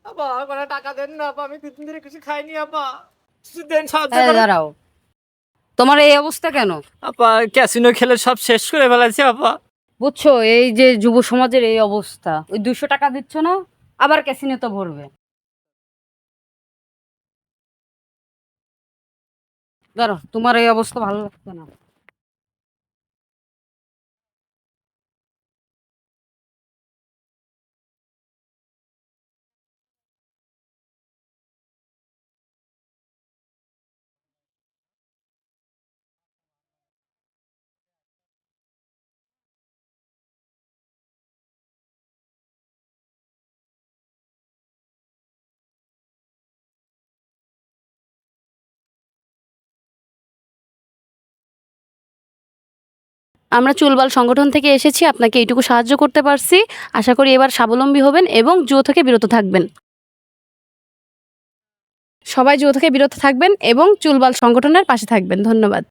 আপা করে টাকা দেন না আপা, আমি 2 দিন ধরে কিছু খাইনি আপা, কিছু দেন, সাহায্য এই করেন। দাঁড়াও, তোমার এই অবস্থা কেন? আপা ক্যাসিনো খেলে সব শেষ করে ফেলেছে আপা। বুঝছো, এই যে যুব সমাজের এই অবস্থা, ওই 200 টাকা দিচ্ছ না, আবার ক্যাসিনো তো ভরবে। ধরো, তোমার এই অবস্থা ভালো লাগছে না। আমরা চুলবাল সংগঠন থেকে এসেছি, আপনাকে এইটুকু সাহায্য করতে পারছি। আশা করি এবার স্বাবলম্বী হবেন এবং জুয়া থেকে বিরত থাকবেন। সবাই জুয়া থেকে বিরত থাকবেন এবং চুলবাল সংগঠনের পাশে থাকবেন। ধন্যবাদ।